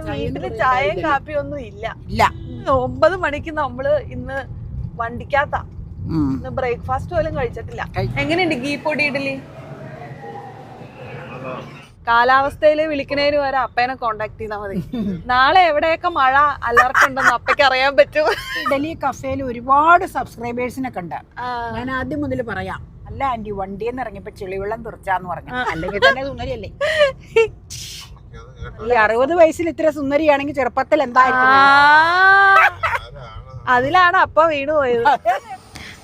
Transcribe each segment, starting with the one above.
വീട്ടില് ചായയും കാപ്പിയും ഒന്നും ഇല്ല. 9 മണിക്ക് നമ്മള് ഇന്ന് വണ്ടിക്കകത്താ. ഇന്ന് ബ്രേക്ക്ഫാസ്റ്റ് പോലും കഴിച്ചിട്ടില്ല. എങ്ങനെയുണ്ട് ഗീ പൊടി ഇഡലി? കാലാവസ്ഥയില് വിളിക്കണേന് വരെ അപ്പേനെ കോണ്ടാക്ട് ചെയ്താൽ മതി. നാളെ എവിടെയൊക്കെ മഴ അലർട്ട് ഉണ്ടെന്ന് അപ്പയ്ക്ക് അറിയാൻ പറ്റും. ഡൽഹി കഫേയിൽ ഒരുപാട് സബ്സ്ക്രൈബേഴ്സിനൊക്കെ ഉണ്ട്. ഞാൻ ആദ്യം മുതൽ പറയാം, അല്ല ആന്റി വണ്ടിയെന്ന് ഇറങ്ങിയപ്പോ ചെളിവെള്ളം തെറിച്ചാന്ന് പറഞ്ഞു. അല്ലെങ്കിൽ തന്നെ സുന്ദരിയല്ലേ. ഈ 60 വയസ്സിൽ ഇത്ര സുന്ദരിയാണെങ്കിൽ ചെറുപ്പത്തിൽ എന്തായിരിക്കും? അതിലാണ് അപ്പ വീണു പോയത്.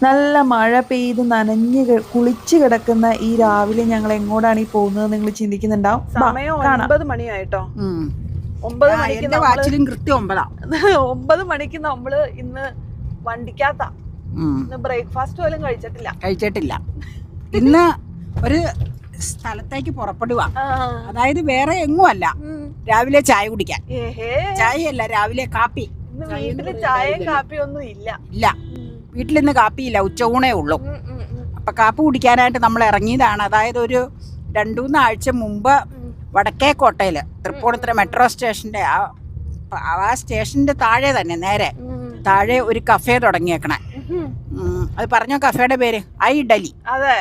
നല്ല മഴ പെയ്ത് നനഞ്ഞ് കുളിച്ച് കിടക്കുന്ന ഈ രാവിലെ ഞങ്ങൾ എങ്ങോട്ടാണ് ഈ പോകുന്നത് നിങ്ങൾ ചിന്തിക്കുന്നുണ്ടാവും. സമയം 9 മണിയായിട്ടോ. 9 മണിക്ക് കൃത്യം 9 മണിക്ക് നമ്മള് ഇന്ന് വണ്ടിക്കകത്താ. ഇന്ന് ബ്രേക്ക്ഫാസ്റ്റ് പോലും കഴിച്ചിട്ടില്ല. ഇന്ന് ഒരു സ്ഥലത്തേക്ക് പുറപ്പെടുക. അതായത് വേറെ എങ്ങും അല്ല, രാവിലെ ചായ കുടിക്കാൻ. ചായയല്ല, രാവിലെ കാപ്പി. വീട്ടില് ചായയും കാപ്പിയും ഒന്നും ഇല്ല. വീട്ടിലിന്ന് കാപ്പിയില്ല, ഉച്ചയൂണേ ഉള്ളൂ. അപ്പൊ കാപ്പി കുടിക്കാനായിട്ട് നമ്മൾ ഇറങ്ങിയതാണ്. അതായത് ഒരു 2-3 ആഴ്ച മുമ്പ് വടക്കേക്കോട്ടയില് തൃപ്പൂണിത്തുറ മെട്രോ സ്റ്റേഷന്റെ ആ സ്റ്റേഷന്റെ താഴെ തന്നെ നേരെ താഴെ ഒരു കഫേ തുടങ്ങിയേക്കണേ. അത് പറഞ്ഞോ, കഫേയുടെ പേര് ഐ ഡലി. അതെ.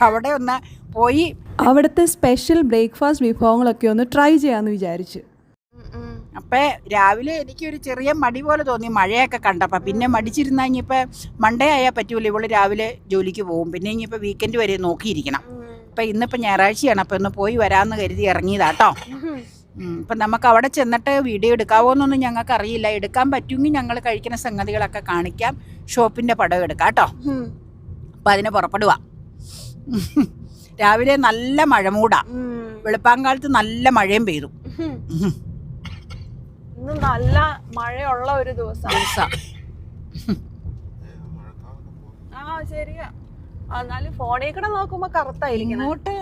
അവിടെ ഒന്ന് പോയി അവിടുത്തെ സ്പെഷ്യൽ ബ്രേക്ക്ഫാസ്റ്റ് വിഭവങ്ങളൊക്കെ ഒന്ന് ട്രൈ ചെയ്യാമെന്ന് വിചാരിച്ചു. അപ്പം രാവിലെ എനിക്കൊരു ചെറിയ മടി പോലെ തോന്നി മഴയൊക്കെ കണ്ടപ്പോൾ. പിന്നെ മടിച്ചിരുന്ന ഇനിയിപ്പോൾ മൺഡേ ആയാൽ പറ്റൂല, ഇവള് രാവിലെ ജോലിക്ക് പോകും. പിന്നെ ഇനിയിപ്പോൾ വീക്കെൻഡ് വരെ നോക്കിയിരിക്കണം. അപ്പം ഇന്നിപ്പോൾ ഞായറാഴ്ചയാണ്, അപ്പം ഒന്ന് പോയി വരാമെന്ന് കരുതി ഇറങ്ങിയതാട്ടോ. ഇപ്പം നമുക്ക് അവിടെ ചെന്നിട്ട് വീഡിയോ എടുക്കാവോ എന്നൊന്നും ഞങ്ങൾക്ക് അറിയില്ല. എടുക്കാൻ പറ്റുമെങ്കിൽ ഞങ്ങൾ കഴിക്കുന്ന സംഗതികളൊക്കെ കാണിക്കാം, ഷോപ്പിൻ്റെ പടം എടുക്കാം കേട്ടോ. അപ്പം അതിന് പുറപ്പെടുക. രാവിലെ നല്ല മഴ മൂടാ, വെളുപ്പാങ്കാലത്ത് നല്ല മഴയും പെയ്തു. ഇന്ന് നല്ല മഴയുള്ള ഒരു ദിവസം. ശരിയാ. എന്നാലും ഫോണിൽ കൂടെ നോക്കുമ്പോ കറുത്തായിരിക്കും. ഇങ്ങോട്ട്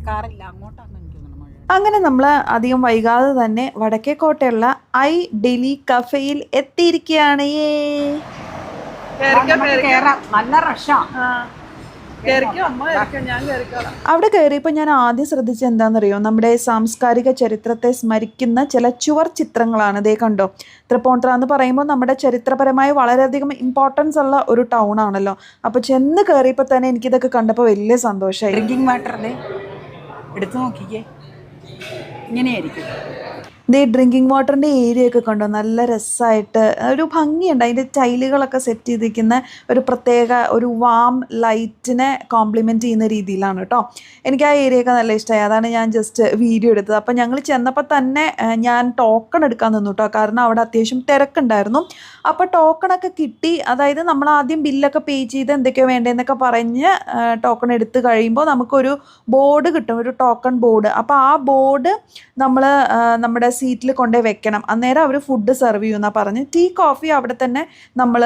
കാറില്ല, അങ്ങോട്ടാണ് എനിക്ക് മഴ. അങ്ങനെ നമ്മൾ അധികം വൈകാതെ തന്നെ വടക്കേക്കോട്ടയുള്ള ഐ ഡൽഹി കഫേയിൽ എത്തിയിരിക്കുകയാണ്. നല്ല റഷാ. അവിടെ കയറിയപ്പോൾ ഞാൻ ആദ്യം ശ്രദ്ധിച്ചത് എന്താണെന്നറിയോ, നമ്മുടെ സാംസ്കാരിക ചരിത്രത്തെ സ്മരിക്കുന്ന ചില ചുവർ ചിത്രങ്ങളാണ്. ഇതേ കണ്ടോ, തൃപ്പൂണിത്തുറ എന്ന് പറയുമ്പോൾ നമ്മുടെ ചരിത്രപരമായി വളരെയധികം ഇമ്പോർട്ടൻസ് ഉള്ള ഒരു ടൗൺ ആണല്ലോ. അപ്പോൾ ചെന്ന് കയറിയപ്പോൾ തന്നെ എനിക്കിതൊക്കെ കണ്ടപ്പോൾ വലിയ സന്തോഷമായി. ഡ്രിങ്കിങ് വാട്ടറിൻ്റെ എടുത്തു നോക്കിക്കേ, ഇങ്ങനെയായിരിക്കും. ഇതേ ഡ്രിങ്കിങ് വാട്ടറിൻ്റെ ഏരിയ ഒക്കെ കണ്ടോ, നല്ല രസമായിട്ട് ഒരു ഭംഗിയുണ്ട്. അതിൻ്റെ ടൈലുകളൊക്കെ സെറ്റ് ചെയ്തിരിക്കുന്ന ഒരു പ്രത്യേക ഒരു വാം ലൈറ്റിനെ കോംപ്ലിമെൻറ്റ് ചെയ്യുന്ന രീതിയിലാണ് കേട്ടോ. എനിക്ക് ആ ഏരിയ ഒക്കെ നല്ല ഇഷ്ടമായി, അതാണ് ഞാൻ ജസ്റ്റ് വീഡിയോ എടുത്തത്. അപ്പോൾ ഞങ്ങൾ ചെന്നപ്പോൾ തന്നെ ഞാൻ ടോക്കൺ എടുക്കാൻ നിന്നു കേട്ടോ, കാരണം അവിടെ അത്യാവശ്യം തിരക്കുണ്ടായിരുന്നു. അപ്പോൾ ടോക്കണൊക്കെ കിട്ടി. അതായത് നമ്മൾ ആദ്യം ബില്ലൊക്കെ പേ ചെയ്ത് എന്തൊക്കെയോ വേണ്ടതെന്നൊക്കെ പറഞ്ഞ് ടോക്കൺ എടുത്ത് കഴിയുമ്പോൾ നമുക്കൊരു ബോർഡ് കിട്ടും, ഒരു ടോക്കൺ ബോർഡ്. അപ്പോൾ ആ ബോർഡ് നമ്മൾ നമ്മുടെ സീറ്റിൽ കൊണ്ടുപോയി വെക്കണം. അന്നേരം അവർ ഫുഡ് സെർവ് ചെയ്യുമെന്നാണ് പറഞ്ഞ്. ടീ കോഫി അവിടെ തന്നെ നമ്മൾ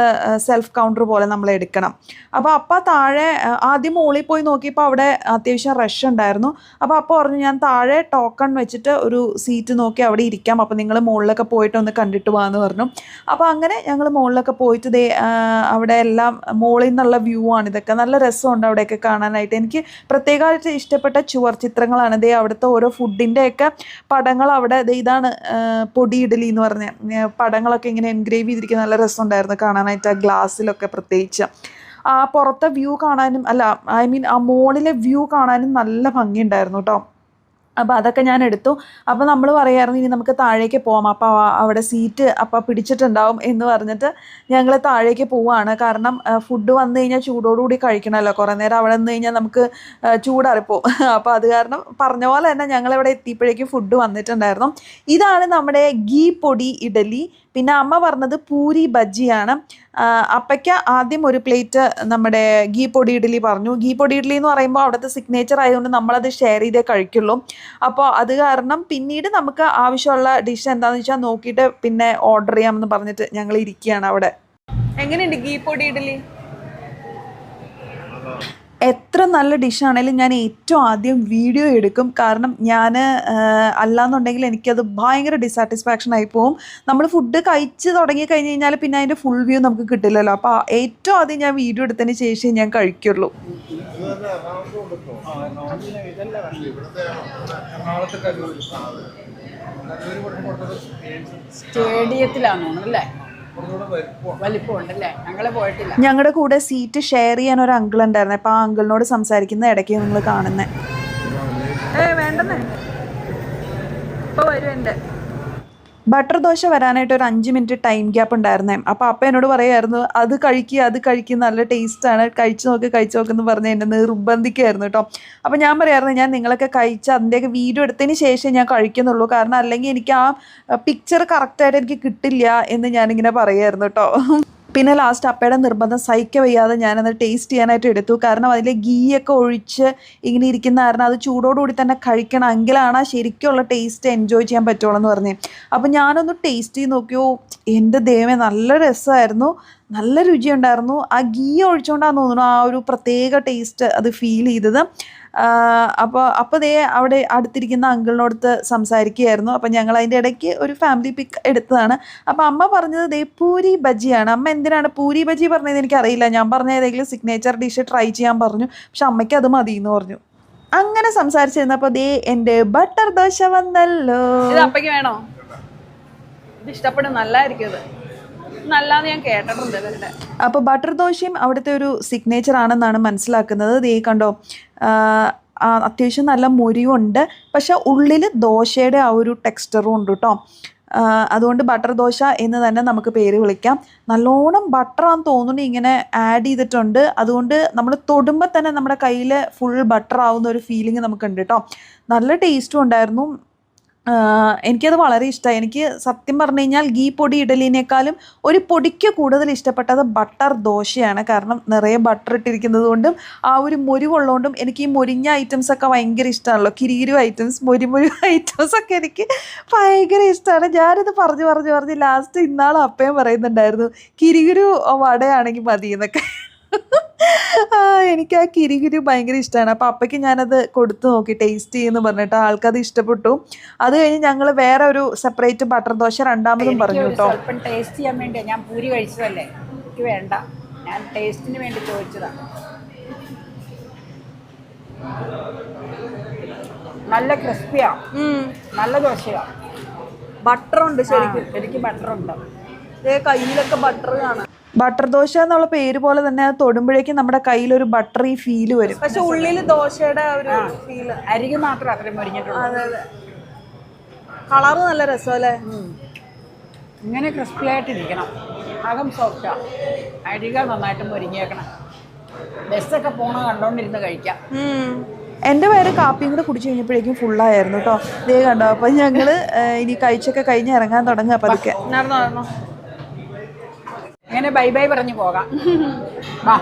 സെൽഫ് കൗണ്ടർ പോലെ നമ്മൾ എടുക്കണം. അപ്പോൾ താഴെ ആദ്യം മുകളിൽ പോയി നോക്കിയപ്പോൾ അവിടെ അത്യാവശ്യം റഷ് ഉണ്ടായിരുന്നു. അപ്പോൾ പറഞ്ഞു ഞാൻ താഴെ ടോക്കൺ വെച്ചിട്ട് ഒരു സീറ്റ് നോക്കി അവിടെ ഇരിക്കാം, അപ്പോൾ നിങ്ങൾ മുകളിലൊക്കെ പോയിട്ട് ഒന്ന് കണ്ടിട്ട് പോകാമെന്ന് പറഞ്ഞു. അപ്പോൾ അങ്ങനെ ഞങ്ങൾ മുകളിലൊക്കെ പോയിട്ട് അവിടെ എല്ലാം മുകളിൽ നിന്നുള്ള വ്യൂ ആണ്. ഇതൊക്കെ നല്ല രസമുണ്ട് അവിടെയൊക്കെ കാണാനായിട്ട്. എനിക്ക് പ്രത്യേകമായിട്ട് ഇഷ്ടപ്പെട്ട ചുവർ ചിത്രങ്ങളാണ്. അവിടുത്തെ ഓരോ ഫുഡിൻ്റെയൊക്കെ പടങ്ങൾ അവിടെ ഇതാണ് പൊടി ഇഡലി എന്ന് പറഞ്ഞ പടങ്ങളൊക്കെ ഇങ്ങനെ എൻഗ്രേവ് ചെയ്തിരിക്കുന്ന നല്ല രസമുണ്ടായിരുന്നു കാണാനായിട്ട്. ആ ഗ്ലാസ്സിലൊക്കെ പ്രത്യേകിച്ച് ആ പുറത്തെ വ്യൂ കാണാനും ആ മോളിലെ വ്യൂ കാണാനും നല്ല ഭംഗിയുണ്ടായിരുന്നു കേട്ടോ. അപ്പോൾ അതൊക്കെ ഞാൻ എടുത്തു. അപ്പോൾ നമ്മൾ പറയായിരുന്നു ഇനി നമുക്ക് താഴേക്ക് പോകാം, അപ്പോൾ അവിടെ സീറ്റ് അപ്പോൾ പിടിച്ചിട്ടുണ്ടാവും എന്ന് പറഞ്ഞിട്ട് ഞങ്ങൾ താഴേക്ക് പോവുകയാണ്. കാരണം ഫുഡ് വന്നു കഴിഞ്ഞാൽ ചൂടോടുകൂടി കഴിക്കണമല്ലോ, കുറേ നേരം അവിടെ നിന്ന് കഴിഞ്ഞാൽ നമുക്ക് ചൂടാറിപ്പോവും. അപ്പോൾ അത് കാരണം പറഞ്ഞ പോലെ തന്നെ ഞങ്ങളിവിടെ എത്തിയപ്പോഴേക്കും ഫുഡ് വന്നിട്ടുണ്ടായിരുന്നു. ഇതാണ് നമ്മുടെ ഗീ പൊടി ഇഡലി. പിന്നെ അമ്മ പറഞ്ഞത് പൂരി ബജ്ജിയാണ്. അപ്പയ്ക്ക് ആദ്യം ഒരു പ്ലേറ്റ് നമ്മുടെ ഗീ പൊടി ഇഡലി പറഞ്ഞു. ഗീ പൊടി ഇഡലി എന്ന് പറയുമ്പോൾ അവിടുത്തെ സിഗ്നേച്ചർ ആയതുകൊണ്ട് നമ്മളത് ഷെയർ ചെയ്തേ കഴിക്കുള്ളൂ. അപ്പോൾ അത് കാരണം പിന്നീട് നമുക്ക് ആവശ്യമുള്ള ഡിഷ് എന്താണെന്ന് വെച്ചാൽ നോക്കിയിട്ട് പിന്നെ ഓർഡർ ചെയ്യാമെന്ന് പറഞ്ഞിട്ട് ഞങ്ങൾ ഇരിക്കുകയാണ് അവിടെ. എങ്ങനെയുണ്ട് ഗീ പൊടി ഇഡലി? എത്ര നല്ല ഡിഷാണെങ്കിലും ഞാൻ ഏറ്റവും ആദ്യം വീഡിയോ എടുക്കും. കാരണം ഞാൻ അല്ലാന്നുണ്ടെങ്കിൽ എനിക്കത് ഭയങ്കര ഡിസാറ്റിസ്ഫാക്ഷൻ ആയി പോവും. നമ്മൾ ഫുഡ് കഴിച്ച് തുടങ്ങി കഴിഞ്ഞ് കഴിഞ്ഞാൽ പിന്നെ അതിൻ്റെ ഫുൾ വ്യൂ നമുക്ക് കിട്ടില്ലല്ലോ. അപ്പോൾ ഏറ്റവും ആദ്യം ഞാൻ വീഡിയോ എടുത്തതിന് ശേഷം ഞാൻ കഴിക്കുള്ളൂ. സ്റ്റേഡിയത്തിലാണോ അല്ലേ? വലിപ്പമുണ്ടല്ലേ? ഞങ്ങള് പോയിട്ടില്ല. ഞങ്ങളുടെ കൂടെ സീറ്റ് ഷെയർ ചെയ്യാൻ ഒരു അങ്കിൾ ഉണ്ടായിരുന്നു. അപ്പോൾ ആ അങ്കിളിനോട് സംസാരിക്കുന്ന ഇടയ്ക്ക് നിങ്ങൾ കാണുന്നത്. വേണ്ടെന്നേ ഇപ്പോൾ വരും എൻ്റെ ബട്ടർ ദോശ വരാനായിട്ട് ഒരു 5 മിനിറ്റ് ടൈം ഗ്യാപ്പ് ഉണ്ടായിരുന്നേ. അപ്പോൾ അപ്പ എന്നോട് പറയുമായിരുന്നു അത് കഴിക്കുക നല്ല ടേസ്റ്റാണ്, കഴിച്ചു നോക്കെന്ന് പറഞ്ഞ് എന്നെ നിർബന്ധിക്കുമായിരുന്നു കേട്ടോ. അപ്പോൾ ഞാൻ പറയായിരുന്നു ഞാൻ നിങ്ങളൊക്കെ കഴിച്ച് അതിൻ്റെയൊക്കെ വീഡിയോ എടുത്തതിന് ശേഷം ഞാൻ കഴിക്കുന്നുള്ളൂ, കാരണം അല്ലെങ്കിൽ എനിക്ക് ആ പിക്ചർ കറക്റ്റായിട്ട് എനിക്ക് കിട്ടില്ല എന്ന് ഞാനിങ്ങനെ പറയുമായിരുന്നു കേട്ടോ. പിന്നെ ലാസ്റ്റ് അപ്പയുടെ നിർബന്ധം സഹിക്ക വയ്യാതെ ഞാനത് ടേസ്റ്റ് ചെയ്യാനായിട്ട് എടുത്തു. കാരണം അതിൽ ഗീയൊക്കെ ഒഴിച്ച് ഇങ്ങനെ ഇരിക്കുന്ന കാരണം അത് ചൂടോടുകൂടി തന്നെ കഴിക്കണം, എങ്കിലാണ് ആ ശരിക്കുള്ള ടേസ്റ്റ് എൻജോയ് ചെയ്യാൻ പറ്റുള്ളൂ എന്ന് പറഞ്ഞേ. അപ്പം ഞാനൊന്ന് ടേസ്റ്റ് ചെയ്ത് നോക്കിയോ, എൻ്റെ ദൈവമേ നല്ല രസമായിരുന്നു, നല്ല രുചിയുണ്ടായിരുന്നു. ആ ഗീ ഒഴിച്ചുകൊണ്ടാണെന്ന് തോന്നുന്നു ആ ഒരു പ്രത്യേക ടേസ്റ്റ് അത് ഫീൽ ചെയ്തത്. അപ്പോൾ ദേ അവിടെ അടുത്തിരിക്കുന്ന അങ്കിളിനോടുത്ത് സംസാരിക്കുകയായിരുന്നു. അപ്പം ഞങ്ങൾ അതിൻ്റെ ഇടയ്ക്ക് ഒരു ഫാമിലി പിക്ക് എടുത്തതാണ്. അപ്പോൾ അമ്മ പറഞ്ഞത് ദേ പൂരി ബജിയാണ്. അമ്മ എന്തിനാണ് പൂരി ബജി പറഞ്ഞത് എനിക്കറിയില്ല. ഞാൻ പറഞ്ഞ ഏതെങ്കിലും സിഗ്നേച്ചർ ഡിഷ് ട്രൈ ചെയ്യാൻ പറഞ്ഞു, പക്ഷെ അമ്മയ്ക്ക് അത് മതി എന്ന് പറഞ്ഞു. അങ്ങനെ സംസാരിച്ചിരുന്നപ്പോൾ ദേ എൻ്റെ ബട്ടർ ദോശ വന്നല്ലോ. ഇത് അപ്പയ്ക്ക് വേണോ? ഇത് ഇഷ്ടപ്പെടും, നല്ലതായിരിക്കും. ഇത് നല്ലതെന്ന് ഞാൻ കേട്ടിട്ടുണ്ട് ഇവരുടെ. അപ്പോൾ ബട്ടർ ദോശയും അവിടുത്തെ ഒരു സിഗ്നേച്ചർ ആണെന്നാണ് മനസ്സിലാക്കുന്നത്. ദേ കണ്ടോ, അത്യാവശ്യം നല്ല മുരിവുണ്ട്, പക്ഷെ ഉള്ളിൽ ദോശയുടെ ആ ഒരു ടെക്സ്ചറും ഉണ്ട് കേട്ടോ. അതുകൊണ്ട് ബട്ടർ ദോശ എന്ന് തന്നെ നമുക്ക് പേര് വിളിക്കാം. നല്ലോണം ബട്ടറാന്ന് തോന്നുന്നു ഇങ്ങനെ ആഡ് ചെയ്തിട്ടുണ്ട്. അതുകൊണ്ട് നമ്മൾ തൊടുമ്പോൾ തന്നെ നമ്മുടെ കയ്യിൽ ഫുൾ ബട്ടർ ആവുന്ന ഒരു ഫീലിംഗ് നമുക്കുണ്ട് കേട്ടോ. നല്ല ടേസ്റ്റും ഉണ്ടായിരുന്നു. എനിക്കത് വളരെ ഇഷ്ടമായി. എനിക്ക് സത്യം പറഞ്ഞു കഴിഞ്ഞാൽ ഗീ പൊടി ഇഡലിനേക്കാളും ഒരു പൊടിക്ക് കൂടുതൽ ഇഷ്ടപ്പെട്ടത് ബട്ടർ ദോശയാണ്. കാരണം നിറയെ ബട്ടർ ഇട്ടിരിക്കുന്നത് കൊണ്ടും ആ ഒരു മുരിവുള്ളതുകൊണ്ടും എനിക്ക് ഈ മുരിഞ്ഞ ഐറ്റംസൊക്കെ ഭയങ്കര ഇഷ്ടമാണല്ലോ. കിരികിരു ഐറ്റംസ്, മുരിമുരി ഐറ്റംസൊക്കെ എനിക്ക് ഭയങ്കര ഇഷ്ടമാണ്. ഞാനിത് പറഞ്ഞ് ലാസ്റ്റ് ഇന്നാൾ അപ്പയും പറയുന്നുണ്ടായിരുന്നു കിരികിരു വടയാണെങ്കിൽ മതി എന്നൊക്കെ. എനിക്ക് ആ കിരികിരി ഭയങ്കര ഇഷ്ടമാണ്. അപ്പോൾ അപ്പയ്ക്ക് ഞാനത് കൊടുത്തു നോക്കി ടേസ്റ്റ് ചെയ്യുമെന്ന് പറഞ്ഞിട്ട് ആൾക്കത് ഇഷ്ടപ്പെട്ടു. അത് കഴിഞ്ഞ് ഞങ്ങൾ വേറെ ഒരു സെപ്പറേറ്റ് ബട്ടർ ദോശ രണ്ടാമതും പറഞ്ഞു കേട്ടോ. സ്വല്പം ടേസ്റ്റ് ചെയ്യാൻ വേണ്ടി. ഞാൻ പൂരി കഴിച്ചതല്ലേ, എനിക്ക് വേണ്ട, ഞാൻ ടേസ്റ്റിന് വേണ്ടി ചോദിച്ചതാണ്. നല്ല ക്രിസ്പിയാണ്, നല്ല ദോശയാണ്. ബട്ടറുണ്ട് ശരിക്കും, ശരിക്കും ബട്ടറുണ്ട്. കയ്യിലൊക്കെ ബട്ടർ കാണാം. ബട്ടർ ദോശ എന്നുള്ള പേര് പോലെ തന്നെ അത് തൊടുമ്പോഴേക്കും നമ്മുടെ കയ്യിലൊരു ബട്ടറി ഫീല് വരും. പക്ഷെ ഉള്ളിൽ ദോശയുടെ ഒരു ഫീല്. അരികെ മാത്രം അത്രയും മുരിഞ്ഞിട്ടുണ്ട്. അതെ, കളറ് നല്ല രസമല്ലേ. ഇങ്ങനെ ക്രിസ്പി ആയിട്ടിരിക്കണം, അകം സോഫ്റ്റാണ്, അരിക നന്നായിട്ട് മുരിഞ്ഞേക്കണം. ബസ്സൊക്കെ പോണ കണ്ടോണ്ടിരുന്ന് കഴിക്കാം. എൻ്റെ വയറ് കാപ്പിയും കൂടെ കുടിച്ചു കഴിഞ്ഞപ്പോഴേക്കും ഫുള്ളായിരുന്നു കേട്ടോ. ഇതേ കണ്ടോ. അപ്പം ഞങ്ങൾ ഇനി കഴിച്ചൊക്കെ കഴിഞ്ഞ് ഇറങ്ങാൻ തുടങ്ങുക പതുക്കെ. നടന്നോ ഇങ്ങനെ ബൈ ബൈ പറഞ്ഞു പോകാം. വാ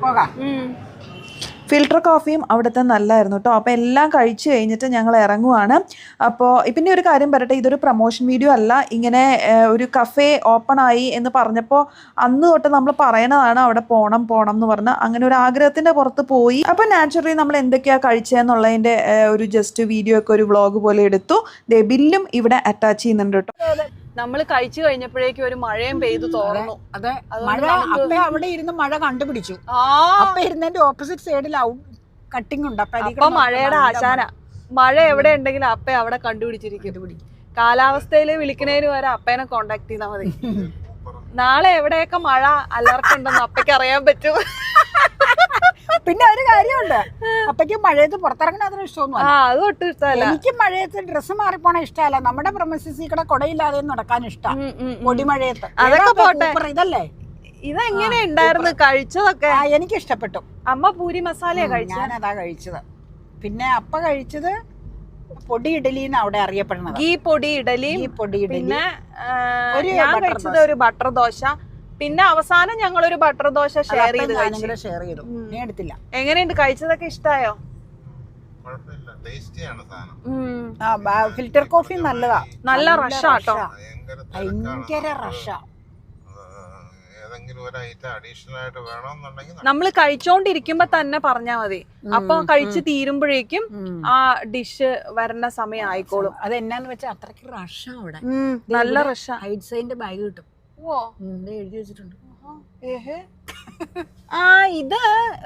പോകാം. ഫിൽറ്റർ കോഫിയും അവിടുത്തെ നല്ലതായിരുന്നു കേട്ടോ. അപ്പോൾ എല്ലാം കഴിച്ച് കഴിഞ്ഞിട്ട് ഞങ്ങൾ ഇറങ്ങുവാണ്. അപ്പോൾ പിന്നെ ഒരു കാര്യം പറയട്ടെ, ഇതൊരു പ്രൊമോഷൻ വീഡിയോ അല്ല. ഇങ്ങനെ ഒരു കഫേ ഓപ്പൺ ആയി എന്ന് പറഞ്ഞപ്പോൾ അന്ന് തൊട്ട് നമ്മൾ പറയണതാണ് അവിടെ പോകണം എന്ന് പറഞ്ഞ്. അങ്ങനെ ഒരു ആഗ്രഹത്തിൻ്റെ പുറത്ത് പോയി. അപ്പോൾ നാച്ചുറലി നമ്മൾ എന്തൊക്കെയാണ് കഴിച്ചതെന്നുള്ളതിൻ്റെ ഒരു ജസ്റ്റ് വീഡിയോ ഒക്കെ ഒരു വ്ളോഗ് പോലെ എടുത്തു. ബില്ലും ഇവിടെ അറ്റാച്ച് ചെയ്യുന്നുണ്ട് കേട്ടോ. നമ്മൾ കഴിച്ചു കഴിഞ്ഞപ്പോഴേക്കും ഒരു മഴയും പെയ്തു തോന്നുന്നു. അതെ, മഴ അപ്പ അവിടെ ഇരുന്ന് മഴ കണ്ടുപിടിച്ചു. അപ്പ ഇരുന്നതിന്റെ ഓപ്പോസിറ്റ് സൈഡിൽ കട്ടിങ് ഉണ്ട്. അപ്പൊ മഴയുടെ ആശാന. മഴ എവിടെ ഉണ്ടെങ്കിലും അപ്പ അവിടെ കണ്ടുപിടിച്ചിരിക്കും. കാലാവസ്ഥയില് വിളിക്കണേന് വരെ അപ്പേനെ കോണ്ടാക്ട് ചെയ്താൽ മതി. നാളെ എവിടെയൊക്കെ മഴ അലർട്ട് ഉണ്ടെന്ന് അപ്പയ്ക്ക് അറിയാൻ പറ്റും. പിന്നെ ഒരു കാര്യമുണ്ട്, അപ്പയ്ക്ക് മഴയത്ത് പുറത്തിറങ്ങണ അത്ര ഇഷ്ടമൊന്നും. അത് ഒട്ടും ഇഷ്ടമല്ല. എനിക്ക് മഴയത്ത് ഡ്രസ്സ് മാറിപ്പോണ ഇഷ്ടമല്ല. നമ്മുടെ പ്രൊമസിൽ കൂടെ കുടയില്ലാതെ നടക്കാൻ ഇഷ്ടം. പൊടിമഴയത്ത് അതൊക്കെ പോട്ടെ. ഇതല്ലേ, ഇതെങ്ങനെ ഉണ്ടായിരുന്നു കഴിച്ചതൊക്കെ? എനിക്ക് ഇഷ്ടപ്പെട്ടു. അമ്മ പൂരി മസാലയാ കഴിച്ചത്, ഞാനതാ കഴിച്ചത്. പിന്നെ അപ്പ കഴിച്ചത് പൊടി ഇഡലി അവിടെ അറിയപ്പെടുന്നത്. ഗീ പൊടി ഇഡലി. പിന്നെ ഞാൻ കഴിച്ചത് ഒരു ബട്ടർ ദോശ. പിന്നെ അവസാനം ഞങ്ങൾ ഒരു ബട്ടർ ദോശ ഷെയർ ചെയ്തു. നീ എടുത്തില്ല. എങ്ങനെയുണ്ട്? കഴിച്ചതൊക്കെ ഇഷ്ടായോ? ഫിൽറ്റർ കോഫി നല്ലതാ, നല്ല റഷാട്ടോ, ഭയങ്കര റഷാ. നമ്മൾ കഴിച്ചോണ്ടിരിക്കുമ്പോ തന്നെ പറഞ്ഞാ മതി. അപ്പൊ കഴിച്ച് തീരുമ്പോഴേക്കും ആ ഡിഷ് വരണ സമയം ആയിക്കോളും. അത് എന്നാന്ന് വെച്ചാൽ അത്രയ്ക്ക് റഷാ അവിടെ. നല്ല റഷാ. ഹൈഡ്സൈന്റെ ബാഗ് കിട്ടും. എഴുതി വെച്ചിട്ടുണ്ട്. ഇത്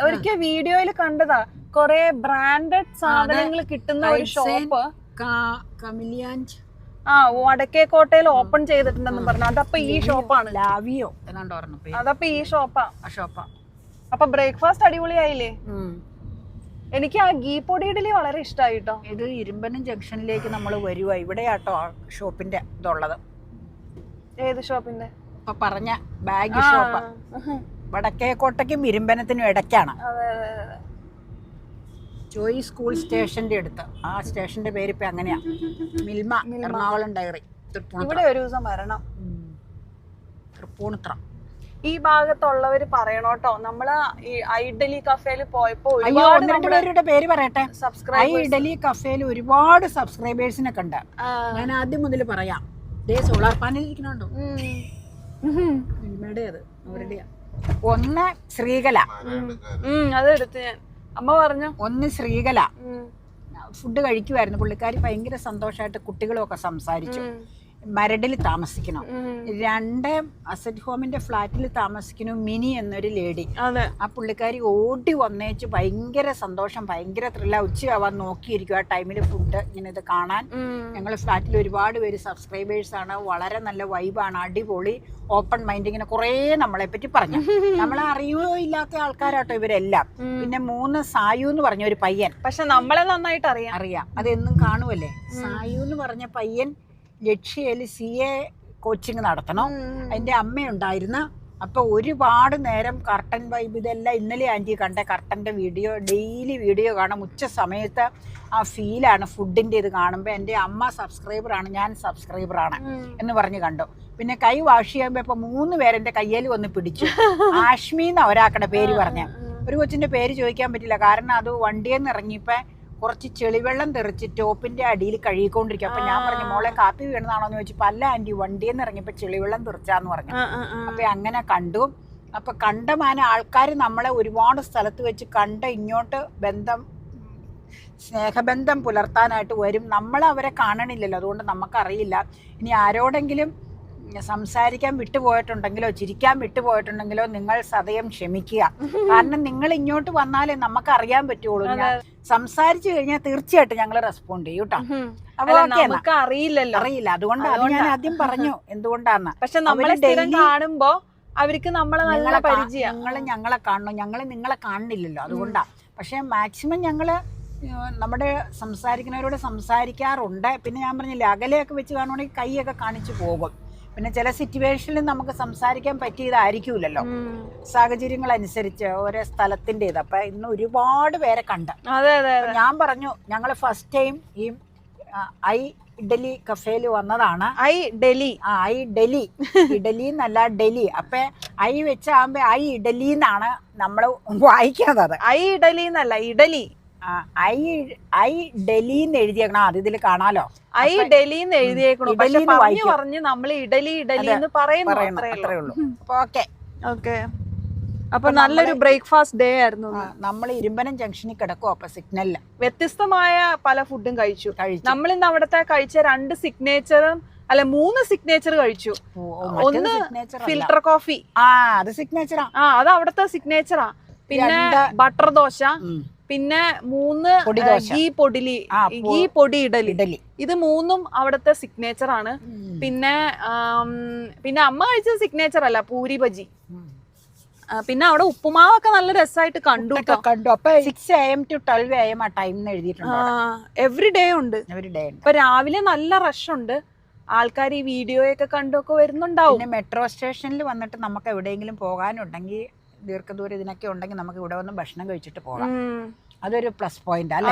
ഒരിക്കൽ വീഡിയോയിൽ കണ്ടതാ. കൊറേ ബ്രാൻഡഡ് സാധനങ്ങൾ കിട്ടുന്ന ഒരു ഷോപ്പ്. ആ വടക്കേക്കോട്ടയിൽ ഓപ്പൺ ചെയ്തിട്ടുണ്ടെന്ന് പറഞ്ഞു. അതപ്പൊ ഈ ഷോപ്പാണ്. ലാവിയോ എന്നാണ്ട് പറഞ്ഞു പേര്. അതപ്പൊ ഈ ഷോപ്പാ. ആ ഷോപ്പാ. അപ്പൊ ബ്രേക്ക്ഫാസ്റ്റ് അടിപൊളിയായില്ലേ? എനിക്ക് ആ ഗീ പൊടി ഇഡലി വളരെ ഇഷ്ടമായി കേട്ടോ. ഇത് ഇരുമ്പനം ജംഗ്ഷനിലേക്ക് നമ്മൾ വരുക. ഇവിടെയാട്ടോ ആ ഷോപ്പിന്റെ ഇതുള്ളത്. ഏത് ഷോപ്പിന്റെ? ഇപ്പൊ പറഞ്ഞ ബാഗ് ഷോപ്പ് വടക്കേക്കോട്ടയ്ക്കും ഇരുമ്പനത്തിനും ഇടയ്ക്കാണ്. ജോയി സ്കൂൾ സ്റ്റേഷന്റെ അടുത്ത്. ആ സ്റ്റേഷന്റെ പേര് ഇപ്പൊ അങ്ങനെയാ, മിൽമ എറണാകുളം ഡയറി. ഇവിടെ ഒരു ദിവസം വരണം. തൃപ്പൂണിത്തുറ. ഈ ഭാഗത്തുള്ളവര് പറയണോട്ടോ, നമ്മള് ഈ ഇഡലി കഫേയിൽ പോയപ്പോ പേരുടെ പേര് പറയട്ടെ. ഇഡലി കഫേയിൽ ഒരുപാട് സബ്സ്ക്രൈബേഴ്സിനെ കണ്ട. ഞാൻ ആദ്യം മുതൽ പറയാം. സോളാർ പാനൽ ഇരിക്കണുണ്ടോ? അത് അവരുടെയാ. ഒന്ന് ശ്രീകല, അതെടുത്ത് ഞാൻ അമ്മ പറഞ്ഞു. ഒന്ന് ശ്രീകല ഫുഡ് കഴിക്കുമായിരുന്നു. പുള്ളിക്കാരി ഭയങ്കര സന്തോഷമായിട്ട് കുട്ടികളൊക്കെ സംസാരിച്ചു. മരടിൽ താമസിക്കണം. 2 അസറ്റ് ഹോമിന്റെ ഫ്ലാറ്റിൽ താമസിക്കുന്നു മിനി എന്നൊരു ലേഡി. ആ പുള്ളിക്കാരി ഓടി വന്നേച്ച് ഭയങ്കര സന്തോഷം, ഭയങ്കര ത്രില്ല. ഉച്ചയാവാൻ നോക്കിയിരിക്കും ആ ടൈമിൽ ഫുഡ് ഇങ്ങനെ ഇത് കാണാൻ. ഞങ്ങൾ ഫ്ലാറ്റിൽ ഒരുപാട് പേര് സബ്സ്ക്രൈബേഴ്സ് ആണ്. വളരെ നല്ല വൈബാണ്, അടിപൊളി, ഓപ്പൺ മൈൻഡ്. ഇങ്ങനെ കുറേ നമ്മളെ പറ്റി പറഞ്ഞു. നമ്മളെ അറിയോ ഇല്ലാത്ത ആൾക്കാരാട്ടോ ഇവരെല്ലാം. പിന്നെ 3 സായു എന്ന് പറഞ്ഞ ഒരു പയ്യൻ. പക്ഷെ നമ്മളെ നന്നായിട്ട് അറിയാം. അതെന്നും കാണുമല്ലേ. സായു എന്ന് പറഞ്ഞ പയ്യൻ ലക്ഷ്യയിൽ CA കോച്ചിങ് നടത്തണം. അതിന്റെ അമ്മയുണ്ടായിരുന്നു. അപ്പൊ ഒരുപാട് നേരം കർട്ടൻ വൈബ് ഇതെല്ലാം ഇന്നലെ ആൻറ്റി കണ്ട കർട്ടൻ്റെ വീഡിയോ, ഡെയിലി വീഡിയോ കാണും. ഉച്ച സമയത്ത് ആ ഫീലാണ് ഫുഡിന്റെ ഇത് കാണുമ്പോൾ. എൻ്റെ അമ്മ സബ്സ്ക്രൈബറാണ്, ഞാൻ സബ്സ്ക്രൈബറാണ് എന്ന് പറഞ്ഞ് കണ്ടു. പിന്നെ കൈ വാഷ് ചെയ്യുമ്പോൾ ഇപ്പൊ 3 പേരെന്റെ കയ്യിൽ വന്ന് പിടിച്ചു. ആഷ്മി എന്ന ഒരാക്കടെ പേര് പറഞ്ഞ ഒരു കൊച്ചിന്റെ പേര് ചോദിക്കാൻ പറ്റില്ല, കാരണം അത് വണ്ടിയിൽ നിന്ന് ഇറങ്ങിയപ്പോ കുറച്ച് ചെളിവെള്ളം തെറിച്ച് ടോപ്പിന്റെ അടിയിൽ കഴുകിക്കൊണ്ടിരിക്കും. അപ്പൊ ഞാൻ പറഞ്ഞു, മോളെ കാപ്പി വീണതാണോ എന്ന് ചോദിച്ചപ്പോ അല്ല ആന്റി, വണ്ടിയിൽ നിന്ന് ഇറങ്ങിയപ്പോ ചെളിവെള്ളം തെറിച്ചാന്ന് പറഞ്ഞു. അപ്പൊ അങ്ങനെ കണ്ടു. അപ്പൊ കണ്ടമാന ആൾക്കാർ നമ്മളെ ഒരുപാട് സ്ഥലത്ത് വെച്ച് കണ്ട് ഇങ്ങോട്ട് സ്നേഹബന്ധം പുലർത്താനായിട്ട് വരും. നമ്മൾ അവരെ കാണണില്ലല്ലോ, അതുകൊണ്ട് നമുക്കറിയില്ല. ഇനി ആരോടെങ്കിലും സംസാരിക്കാൻ വിട്ടുപോയിട്ടുണ്ടെങ്കിലോ ചിരിക്കാൻ വിട്ടുപോയിട്ടുണ്ടെങ്കിലോ നിങ്ങൾ സദയം ക്ഷമിക്കുക. കാരണം നിങ്ങൾ ഇങ്ങോട്ട് വന്നാലേ നമുക്ക് അറിയാൻ പറ്റുള്ളൂ. ഞാൻ സംസാരിച്ചു കഴിഞ്ഞാൽ തീർച്ചയായിട്ടും ഞങ്ങൾ റെസ്പോണ്ട് ചെയ്യും കേട്ടോ. നമുക്ക് അറിയില്ല, അതുകൊണ്ടാണ് ഞാൻ ആദ്യം പറഞ്ഞു എന്തുകൊണ്ടാന്ന്. പക്ഷെ നമ്മളെ സ്ഥിരം കാണുമ്പോ അവർക്ക് നമ്മളെ നല്ല പരിചയം. ഞങ്ങളെ കാണണം, ഞങ്ങൾ നിങ്ങളെ കാണുന്നില്ലല്ലോ, അതുകൊണ്ടാ. പക്ഷെ മാക്സിമം ഞങ്ങള് നമ്മുടെ സംസാരിക്കുന്നവരോട് സംസാരിക്കാറുണ്ട്. പിന്നെ ഞാൻ പറഞ്ഞില്ലേ, അകലെയൊക്കെ വെച്ച് കാണുവാണെങ്കിൽ കൈയൊക്കെ കാണിച്ചു പോകും. പിന്നെ ചില സിറ്റുവേഷനിൽ നമുക്ക് സംസാരിക്കാൻ പറ്റിയതായിരിക്കൂലല്ലോ, സാഹചര്യങ്ങൾ അനുസരിച്ച് ഓരോ സ്ഥലത്തിന്റെ ഇത്. അപ്പൊ ഇന്ന് ഒരുപാട് പേരെ കണ്ട. ഞാൻ പറഞ്ഞു, ഞങ്ങൾ ഫസ്റ്റ് ടൈം ഈ ഇഡലി കഫേയിൽ വന്നതാണ്. ഡൽഹി ഇഡലി എന്നല്ല, ഡൽഹി. അപ്പൊ വെച്ചാകുമ്പോ ഇഡലി എന്നാണ് നമ്മള് വായിക്കുന്നത്. ഇഡലി എന്നല്ല, ഇഡലി. ഡൽഹി എന്ന് എഴുതിയേക്കണം. അത് ഇതിൽ കാണാലോ, ഡൽഹി എന്ന് എഴുതിയേക്കണു. പറഞ്ഞ് നമ്മൾ ഇഡലി എന്ന് അത്രേ ഉള്ളൂ. ഓക്കെ. അപ്പൊ നല്ലൊരു ബ്രേക്ക്ഫാസ്റ്റ് ഡേ ആയിരുന്നു. നമ്മൾ ഇരുമ്പനം ജംഗ്ഷനിൽ കിടക്കും. അപ്പൊ സിഗ്നലില് വ്യത്യസ്തമായ പല ഫുഡും കഴിച്ചു. നമ്മൾ ഇന്ന് അവിടുത്തെ കഴിച്ച 2 സിഗ്നേച്ചറും 3 സിഗ്നേച്ചർ കഴിച്ചു. ഒന്ന് ഫിൽട്ടർ കോഫി, അത് സിഗ്നേച്ചറാ. അത് അവിടുത്തെ സിഗ്നേച്ചറാ. പിന്നെ ബട്ടർ ദോശ, പിന്നെ 3 ഗീ പൊടി ഇഡലി. ഇത് 3ഉം അവിടുത്തെ സിഗ്നേച്ചർ ആണ്. പിന്നെ അമ്മ കഴിച്ചത് സിഗ്നേച്ചർ അല്ല, പൂരി ബജി. പിന്നെ അവിടെ ഉപ്പുമാവൊക്കെ നല്ല രസമായിട്ട് കണ്ടു. അപ്പൊ 6 AM to 12 AM ആ ടൈം എഴുതിയിട്ടുണ്ട്. എവറി ഡേ ഉണ്ട്. ഇപ്പൊ രാവിലെ നല്ല റഷ് ഉണ്ട്. ആൾക്കാർ ഈ വീഡിയോയൊക്കെ കണ്ടൊക്കെ വരുന്നുണ്ടാവും. പിന്നെ മെട്രോ സ്റ്റേഷനിൽ വന്നിട്ട് നമുക്ക് എവിടെയെങ്കിലും പോകാനുണ്ടെങ്കിൽ, ദീർഘദൂരം ഇതിനൊക്കെ ഉണ്ടെങ്കിൽ നമുക്ക് ഇവിടെ വന്ന് ഭക്ഷണം കഴിച്ചിട്ട് പോകാം. അതൊരു പ്ലസ് പോയിന്റ് അല്ലേ?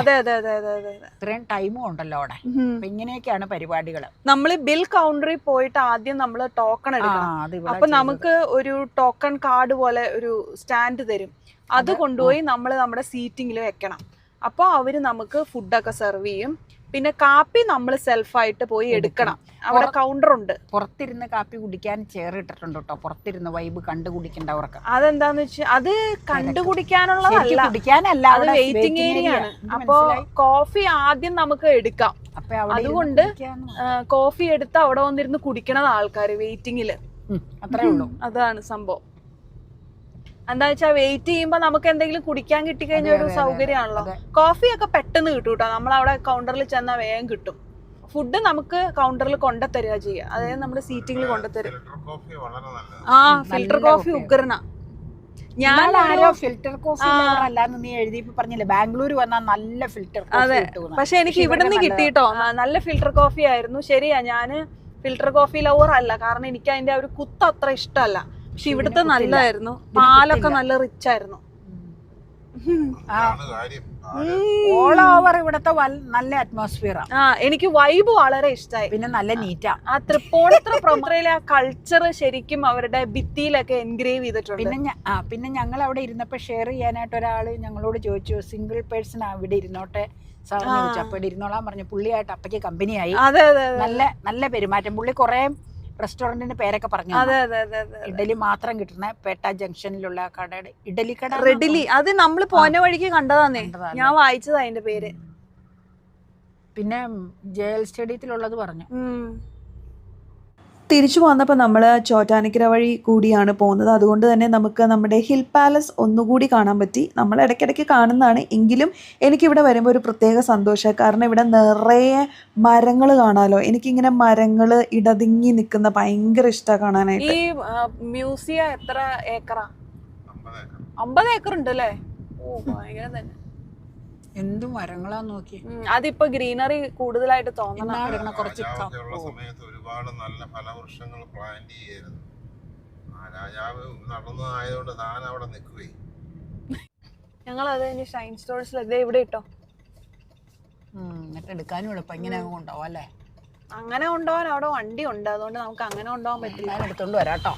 ഇത്രയും ടൈമും ഉണ്ടല്ലോ അവിടെ. അപ്പൊ ഇങ്ങനെയൊക്കെയാണ് പരിപാടികൾ. നമ്മള് ബിൽ കൗണ്ടറിൽ പോയിട്ട് ആദ്യം നമ്മള് ടോക്കൺ എടുക്കണം. അപ്പൊ നമുക്ക് ഒരു ടോക്കൺ കാർഡ് പോലെ ഒരു സ്റ്റാൻഡ് തരും. അത് കൊണ്ടുപോയി നമ്മൾ നമ്മുടെ സീറ്റിങ്ങിൽ വെക്കണം. അപ്പോൾ അവര് നമുക്ക് ഫുഡൊക്കെ സെർവ് ചെയ്യും. പിന്നെ കാപ്പി നമ്മൾ സെൽഫായിട്ട് പോയി എടുക്കണം. അവിടെ കൗണ്ടർ ഉണ്ട്. പുറത്തിരുന്ന് കാപ്പി കുടിക്കാൻ ചെയർ ഇട്ടിട്ടുണ്ട് കേട്ടോ. പുറത്തിരുന്ന് വൈബ് കണ്ടു കുടിക്കേണ്ടവർക്ക്. അതെന്താന്ന് വെച്ചാൽ അത് കണ്ടുകുടിക്കാനുള്ളതല്ല, അത് വെയിറ്റിംഗ് ഏരിയ ആണ്. അപ്പൊ കോഫി ആദ്യം നമുക്ക് എടുക്കാം. അതുകൊണ്ട് കോഫി എടുത്ത് അവിടെ വന്നിരുന്ന് കുടിക്കണത് ആൾക്കാര് വെയിറ്റിംഗില്. അത്രേ ഉള്ളൂ. അതാണ് സംഭവം. എന്താ വെച്ചാൽ വെയിറ്റ് ചെയ്യുമ്പോ നമുക്ക് എന്തെങ്കിലും കുടിക്കാൻ കിട്ടിക്കഴിഞ്ഞ ഒരു സൗകര്യമാണല്ലോ. കോഫി ഒക്കെ പെട്ടെന്ന് കിട്ടും കേട്ടോ. നമ്മൾ അവിടെ കൗണ്ടറിൽ ചെന്നാൽ വേഗം കിട്ടും. ഫുഡ് നമുക്ക് കൗണ്ടറിൽ കൊണ്ടുതരിക ചെയ്യുക, അതായത് നമ്മുടെ സീറ്റിംഗിൽ കൊണ്ടുതരും. കോഫി വളരെ നല്ലതാണ്. ആ ഫിൽറ്റർ കോഫി ഉഗ്രന. ഞാൻ ആരോ ഫിൽറ്റർ കോഫി അല്ലാന്ന് നീ എഴുതിയപ്പോ പറഞ്ഞില്ലേ, ബാംഗ്ലൂർ വന്നാൽ നല്ല ഫിൽറ്റർ കോഫി കിട്ടും. പക്ഷെ എനിക്ക് ഇവിടുന്ന് കിട്ടിട്ടോ, നല്ല ഫിൽറ്റർ കോഫി ആയിരുന്നു. ശരിയാ, ഞാന് ഫിൽറ്റർ കോഫി ലവർ അല്ല, കാരണം എനിക്ക് അതിന്റെ ഒരു കുത്ത് അത്ര ഇഷ്ടമല്ല. പക്ഷെ ഇവിടുത്തെ നല്ലതായിരുന്നു, പാലൊക്കെ നല്ല റിച്ച് ആയിരുന്നു. ഓൾ ഓവർ ഇവിടത്തെ നല്ല അറ്റ്മോസ്ഫിയർ. എനിക്ക് വൈബ് വളരെ ഇഷ്ടമായി. പിന്നെ നല്ല നീറ്റാ. ആ തൃപ്പൂണിത്തുറ പ്രമുഖയിലെ ആ കൾച്ചർ ശരിക്കും അവരുടെ ഭിത്തിയിലൊക്കെ എൻഗ്രേവ് ചെയ്തിട്ടുണ്ട്. പിന്നെ ഞങ്ങൾ അവിടെ ഇരുന്നപ്പോ ഷെയർ ചെയ്യാനായിട്ട് ഒരാള് ഞങ്ങളോട് ചോദിച്ചു, സിംഗിൾ പേഴ്സൺ ഇവിടെ ഇരുന്നോട്ടെ സാറിന് ചോദിച്ചു. അപ്പൊ ഇവിടെ ഇരുന്നോളാൻ പറഞ്ഞു. പുള്ളിയായിട്ട് അപ്പയ്ക്ക് കമ്പനിയായി. അതെ അതെ, നല്ല നല്ല പെരുമാറ്റം. പുള്ളി കുറെ റെസ്റ്റോറന്റിന്റെ പേരൊക്കെ പറഞ്ഞു. അതെ അതെ അതെ. ഇഡലി മാത്രം കിട്ടുന്ന പേട്ട ജംഗ്ഷനിലുള്ള കടയുടെ ഇഡലി കട, റെഡിലി. അത് നമ്മള് പോന്ന വഴിക്ക് കണ്ടതാന്നേ, ഞാൻ വായിച്ചതാ അതിന്റെ പേര്. പിന്നെ ജയിൽ സ്റ്റേഡിയത്തിലുള്ളത് പറഞ്ഞു. തിരിച്ചു വന്നപ്പോൾ നമ്മൾ ചോറ്റാനിക്കര വഴി കൂടിയാണ് പോകുന്നത്. അതുകൊണ്ട് തന്നെ നമുക്ക് നമ്മുടെ ഹിൽ പാലസ് ഒന്നുകൂടി കാണാൻ പറ്റി. നമ്മൾ ഇടയ്ക്കിടയ്ക്ക് കാണുന്നതാണ്, എങ്കിലും എനിക്കിവിടെ വരുമ്പോൾ ഒരു പ്രത്യേക സന്തോഷമാണ്. കാരണം ഇവിടെ നിറയെ മരങ്ങൾ കാണാമല്ലോ. എനിക്കിങ്ങനെ മരങ്ങൾ ഇടതിങ്ങി നിൽക്കുന്ന ഭയങ്കര ഇഷ്ടമാണ് കാണാനായിട്ട്. ഈ മ്യൂസിയം എത്ര ഏക്കറാ? 50 ഏക്കർ ഉണ്ട് അല്ലേ? ഓ ഭയങ്കര തന്നെ. എന്ത് മരങ്ങളാ നോക്കി. അതിപ്പോ ഗ്രീനറി കൂടുതലായിട്ട് തോന്നണം. കുറച്ച് സമയത്ത് ഒരുപാട് നല്ല ഫലവൃക്ഷങ്ങൾ പ്ലാന്റ് ചെയ്യായിരുന്നു. രാജാവ് നടന്നതായതുകൊണ്ട് താൻ അവിടെ നിൽക്കുകയെ. ഞങ്ങൾ അത് കഴിഞ്ഞ് ഷൈൻ സ്റ്റോഴ്സിൽ അതേ ഇവിടെ ഇട്ടോ. എന്നിട്ട് എടുക്കാനും എളുപ്പം. ഇങ്ങനെ കൊണ്ടുപോവാം അല്ലേ? അങ്ങനെ കൊണ്ടുപോകാൻ അവിടെ വണ്ടി ഉണ്ട്, അതുകൊണ്ട് നമുക്ക് അങ്ങനെ കൊണ്ടുപോകാൻ പറ്റില്ല. ഞാൻ എടുത്തോണ്ട് വരാം കേട്ടോ.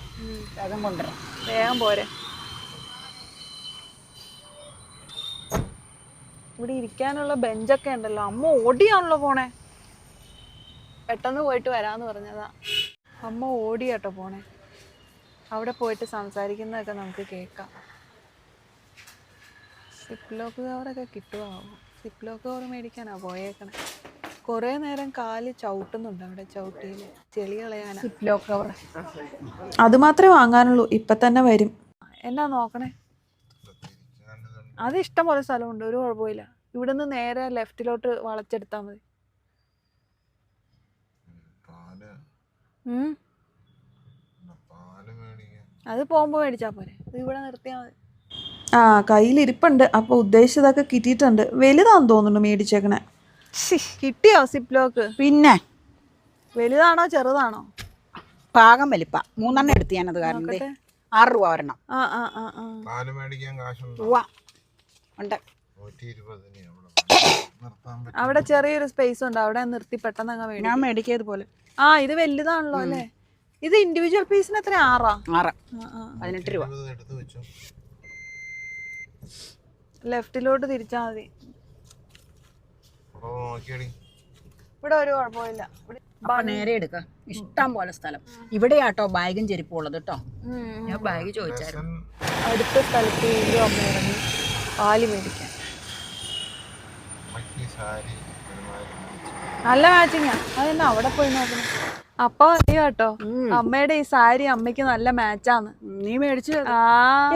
വേഗം കൊണ്ടുവരാം. വേഗം പോരെ. ഇവിടെ ഇരിക്കാനുള്ള ബെഞ്ചൊക്കെ ഉണ്ടല്ലോ. അമ്മ ഓടിയാണല്ലോ പോണേ. പെട്ടെന്ന് പോയിട്ട് വരാന്ന് പറഞ്ഞതാ. അമ്മ ഓടിയാട്ടോ പോണേ. അവിടെ പോയിട്ട് സംസാരിക്കുന്നതൊക്കെ നമുക്ക് കേൾക്കാം. സിപ്ലോക്ക് കവറൊക്കെ കിട്ടുമോ? സിപ്ലോക്ക് കവർ മേടിക്കാനാ പോയേക്കണേ. കുറേ നേരം കാല് ചവിട്ടുന്നുണ്ട് അവിടെ. ചവിട്ടിയിൽ ചെളി കളയാനാ. സിപ്ലോക്ക് കവർ അത് മാത്രമേ വാങ്ങാനുള്ളൂ. ഇപ്പം തന്നെ വരും. എന്നാ നോക്കണേ. അത് ഇഷ്ടം പോലെ സ്ഥലമുണ്ട്, ഒരു കുഴപ്പമില്ല. ഇവിടുന്ന് നേരെ ലെഫ്റ്റിലോട്ട് വളച്ചെടുത്താൽ മതി. അത് പോകുമ്പോൾ മേടിച്ചാൽ പോരെ, ഇത് ഇവിടെ നിർത്തിയാൽ മതി. ആ കയ്യിലിരിപ്പുണ്ട്. അപ്പോൾ ഉദ്ദേശിച്ചതൊക്കെ കിട്ടിയിട്ടുണ്ട്. വലുതാണെന്ന് തോന്നുന്നു മേടിച്ചേക്കണേ. കിട്ടിയോ സിപ്ലോക്ക്? പിന്നെ വലുതാണോ ചെറുതാണോ? പാകം വലിപ്പ. 3 എടുത്ത് ഞാനത്. കാരണം 6 രൂപ ഒരെണ്ണം. ഉണ്ട്. അവിടെ ചെറിയൊരു സ്പേസ് ഉണ്ട്, അവിടെ നിർത്തി പെട്ടെന്ന് അങ്ങ് മേടിക്കും. ഞാൻ മേടിക്കിയത് പോലെ. ഇത് വലുതാണല്ലോ അല്ലേ? ഇത് ഇൻഡിവിജ്വൽ പീസിന് എത്ര? 6 18 രൂപ. ലെഫ്റ്റിലോട്ട് തിരിച്ചാ മതി. ഇവിടെ ഒരു കുഴപ്പമില്ല. നേരെ എടുക്ക. ഇഷ്ടം പോലെ സ്ഥലം. ഇവിടെയാട്ടോ ബാഗും ചെരുപ്പും ഉള്ളത് കേട്ടോ. ഞാൻ ബാഗ് ചോദിച്ചായിരുന്നു. അടുത്ത സ്ഥലത്ത് അമ്മ ഇറങ്ങി പാല് മേടിക്കാൻ. നല്ല മാച്ചിങ്ങാ. അതെന്നാ അവിടെ പോയി നോക്കണം. അപ്പ അറിയാ കേട്ടോ, അമ്മയുടെ ഈ സാരി അമ്മയ്ക്ക് നല്ല മാച്ചാന്ന്. നീ മേടിച്ചു?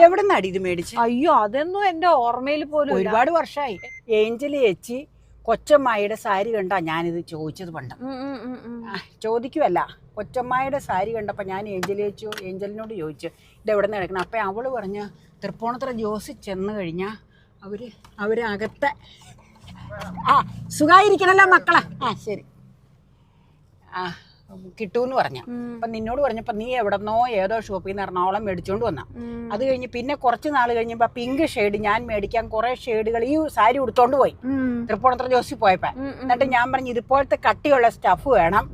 എവിടെ നിന്നാടി ഇത് മേടിച്ചു? അയ്യോ അതൊന്നും എന്റെ ഓർമ്മയിൽ പോലും. ഒരുപാട് വർഷമായി. ഏഞ്ചൽ ചേച്ചി കൊച്ചമ്മായിയുടെ സാരി കണ്ടാ ഞാനിത് ചോദിച്ചത് പണ്ട്. ചോദിക്കുവല്ല, കൊച്ചമ്മായിയുടെ സാരി കണ്ടപ്പോൾ ഞാൻ ഏഞ്ചലിനോട് ചോദിച്ചു ഇതെവിടെ നിന്ന് എടുക്കണം. അപ്പം അവള് പറഞ്ഞ തൃപ്പൂണിത്തുറ ജോസ് ചെന്ന് കഴിഞ്ഞാൽ അവരകത്തെ സുഖമായിരിക്കണല്ലോ മക്കളെ. ശരി കിട്ടൂന്ന് പറഞ്ഞു. അപ്പം നിന്നോട് പറഞ്ഞപ്പോൾ നീ എവിടെന്നോ ഏതോ ഷോപ്പിൽ നിന്ന് എറണാകുളം മേടിച്ചോണ്ട് വന്ന. അത് കഴിഞ്ഞ് പിന്നെ കുറച്ച് നാൾ കഴിഞ്ഞപ്പോൾ പിങ്ക് ഷെയ്ഡ് ഞാൻ മേടിക്കാൻ കുറേ ഷെയ്ഡുകൾ ഈ സാരി ഉടുത്തോണ്ട് പോയി തൃപ്പൂണിത്തുറ ജോസിൽ പോയപ്പോൾ. എന്നിട്ട് ഞാൻ പറഞ്ഞു ഇതുപോലത്തെ കട്ടിയുള്ള സ്റ്റഫ് വേണം,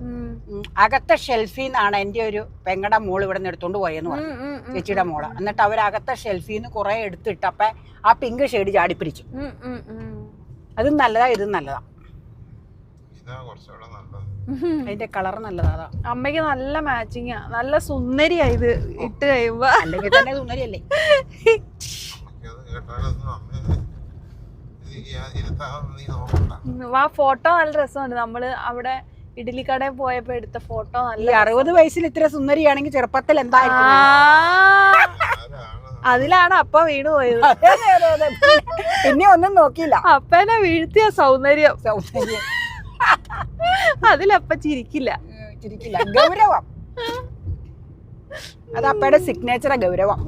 അകത്തെ ഷെൽഫിൽ നിന്നാണ് എൻ്റെ ഒരു പെങ്ങടെ മോള് ഇവിടെ നിന്ന് എടുത്തോണ്ട് പോയെന്ന് പറഞ്ഞു, ചേച്ചിയുടെ മോള്. എന്നിട്ട് അവരകത്തെ ഷെൽഫിൽ നിന്ന് കുറേ എടുത്തിട്ടപ്പോൾ ആ പിങ്ക് ഷെയ്ഡ് ചാടിപ്പിടിച്ചു. അതും നല്ലതാ, ഇതും നല്ലതാ. അതിന്റെ കളർ നല്ലതാ. അമ്മയ്ക്ക് നല്ല മാച്ചിങ്ങാ, നല്ല സുന്ദരിയാ ഇത് ഇട്ട് കഴിയുമ്പോ. അല്ലെങ്കിൽ തന്നെ സുന്ദരിയല്ലേ. ആ ഫോട്ടോ നല്ല രസമുണ്ട്. നമ്മള് അവിടെ ഇഡലി കടയിൽ പോയപ്പോ എടുത്ത ഫോട്ടോ നല്ല. 60 വയസ്സിൽ ഇത്ര സുന്ദരിയാണെങ്കിൽ ചെറുപ്പത്തിൽ എന്തായിരുന്നു? അതിലാണ് അപ്പ വീണു പോയത്. പിന്നെ ഒന്നും നോക്കിയില്ല, അപ്പനെ വീഴ്ത്തിയ സൗന്ദര്യം. അതിലപ്പ ചിരിക്കില്ല. ചിരിക്കില്ല, ഗൗരവം. അത് അപ്പയുടെ സിഗ്നേച്ചറാ, ഗൗരവം.